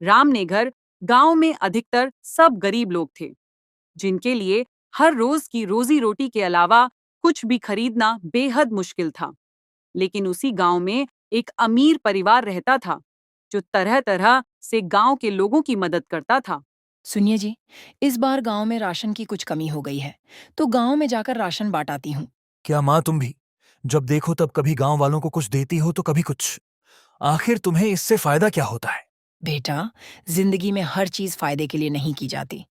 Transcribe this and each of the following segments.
रामनगर गांव में अधिकतर सब गरीब लोग थे, जिनके लिए हर रोज की रोजी रोटी के अलावा कुछ भी खरीदना बेहद मुश्किल था। लेकिन उसी गांव में एक अमीर परिवार रहता था, जो तरह तरह से गांव के लोगों की मदद करता था। सुनिए जी, इस बार गांव में राशन की कुछ कमी हो गई है, तो गांव में जाकर राशन बांटाती हूँ। क्या माँ तुम भी? जब देखो तब कभी गांव वालों को कुछ देती हो तो कभी कुछ। आखिर तुम्हें इससे फायदा क्या होता है? बेटा, जिंदगी में हर चीज फायदे के लिए नहीं की जाती।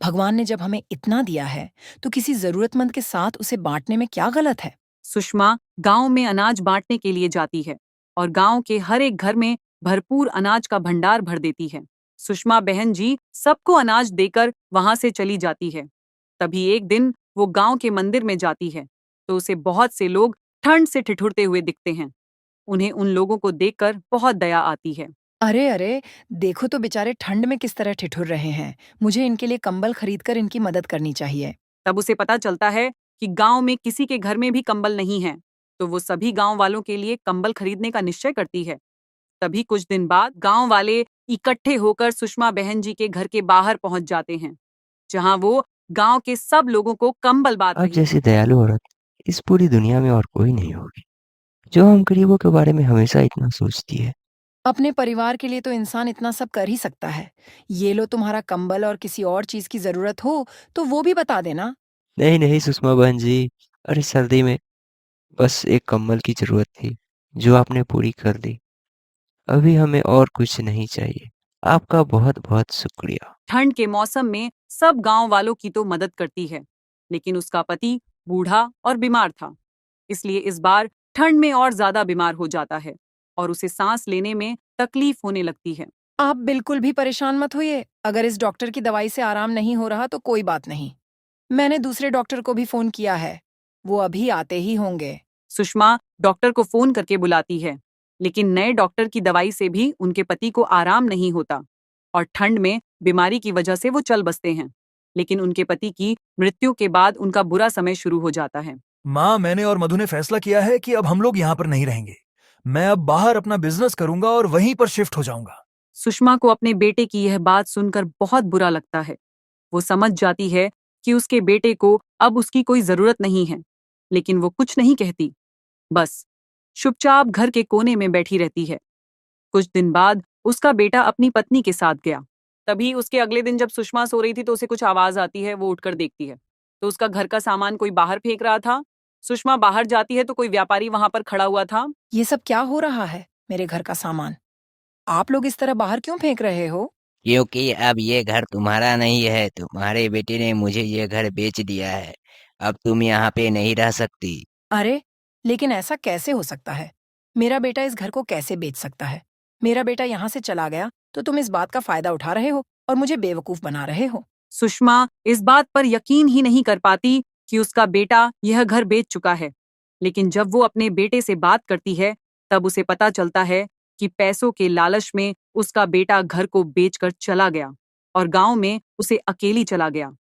भगवान ने जब हमें इतना दिया है, तो किसी जरूरतमंद के साथ उसे बांटने में क्या गलत है? सुषमा गांव में अनाज बांटने के लिए जाती है और गांव के हर एक घर में भरपूर अनाज का भंडार भर देती है। सुषमा बहन जी सबको अनाज देकर वहां से चली जाती है। तभी एक दिन वो गांव के मंदिर में जाती है, तो उसे बहुत से लोग ठंड से ठिठुरते हुए दिखते हैं। उन्हें उन लोगों को देखकर बहुत दया आती है। अरे अरे, देखो तो बेचारे ठंड में किस तरह ठिठुर रहे हैं। मुझे इनके लिए कंबल खरीदकर इनकी मदद करनी चाहिए। तब उसे पता चलता है कि गांव में किसी के घर में भी कंबल नहीं है, तो वो सभी गांव वालों के लिए कंबल खरीदने का निश्चय करती है। तभी कुछ दिन बाद गांव वाले इकट्ठे होकर सुषमा बहन जी के घर के बाहर पहुंच जाते हैं, जहां वो गांव के सब लोगों को कंबल बांट आप रही जैसी थी। दयालु औरत इस पूरी दुनिया में और कोई नहीं होगी, जो हम गरीबों के बारे में हमेशा इतना सोचती है। अपने परिवार के लिए तो इंसान इतना सब कर ही सकता है। ये लो तुम्हारा कंबल, और किसी और चीज की जरूरत हो तो वो भी बता देना। नहीं नहीं सुषमा बहन जी, अरे सर्दी में बस एक कम्बल की जरूरत थी, जो आपने पूरी कर दी। अभी हमें और कुछ नहीं चाहिए। आपका बहुत बहुत शुक्रिया। ठंड के मौसम में सब गांव वालों की तो मदद करती है, लेकिन उसका पति बूढ़ा और बीमार था। इसलिए इस बार ठंड में और ज्यादा बीमार हो जाता है और उसे सांस लेने में तकलीफ होने लगती है। आप बिल्कुल भी परेशान मत होइए। अगर इस डॉक्टर की दवाई से आराम नहीं हो रहा तो कोई बात नहीं। मैंने दूसरे डॉक्टर को भी फोन किया है। वो अभी आते ही होंगे। सुषमा डॉक्टर को फोन करके बुलाती है, लेकिन नए डॉक्टर की दवाई से भी उनके पति को आराम नहीं होता और ठंड में बीमारी की वजह से वो चल बसते हैं। लेकिन उनके पति की मृत्यु के बाद उनका बुरा समय शुरू हो जाता है। माँ, मैंने और मधु ने फैसला किया है कि अब हम लोग यहाँ पर नहीं रहेंगे। मैं अब बाहर अपना बिजनेस करूंगा और वहीं पर शिफ्ट हो जाऊंगा। सुषमा को अपने बेटे की यह बात सुनकर बहुत बुरा लगता है। वो समझ जाती है कि उसके बेटे को अब उसकी कोई जरूरत नहीं है, लेकिन वो कुछ नहीं कहती, बस चुपचाप घर के कोने में बैठी रहती है। कुछ दिन बाद उसका बेटा अपनी पत्नी के साथ गया। तभी उसके अगले दिन जब सुषमा सो रही थी तो उसे कुछ आवाज आती है। वो उठकर देखती है तो उसका घर का सामान कोई बाहर फेंक रहा था। सुषमा बाहर जाती है तो कोई व्यापारी वहां पर खड़ा हुआ था। ये सब क्या हो रहा है? मेरे घर का सामान आप लोग इस तरह बाहर क्यों फेंक रहे हो? क्योंकि अब ये घर तुम्हारा नहीं है, तुम्हारे बेटे ने मुझे ये घर बेच दिया है। अब तुम यहाँ पे नहीं रह सकती। अरे, लेकिन ऐसा कैसे हो सकता है? मेरा बेटा इस घर को कैसे बेच सकता है? मेरा बेटा यहाँ से चला गया तो तुम इस बात का फायदा उठा रहे हो और मुझे बेवकूफ बना रहे हो। सुषमा इस बात पर यकीन ही नहीं कर पाती कि उसका बेटा यह घर बेच चुका है। लेकिन जब वो अपने बेटे से बात करती है, तब उसे पता चलता है कि पैसों के लालच में उसका बेटा घर को बेचकर चला गया और गांव में उसे अकेली चला गया।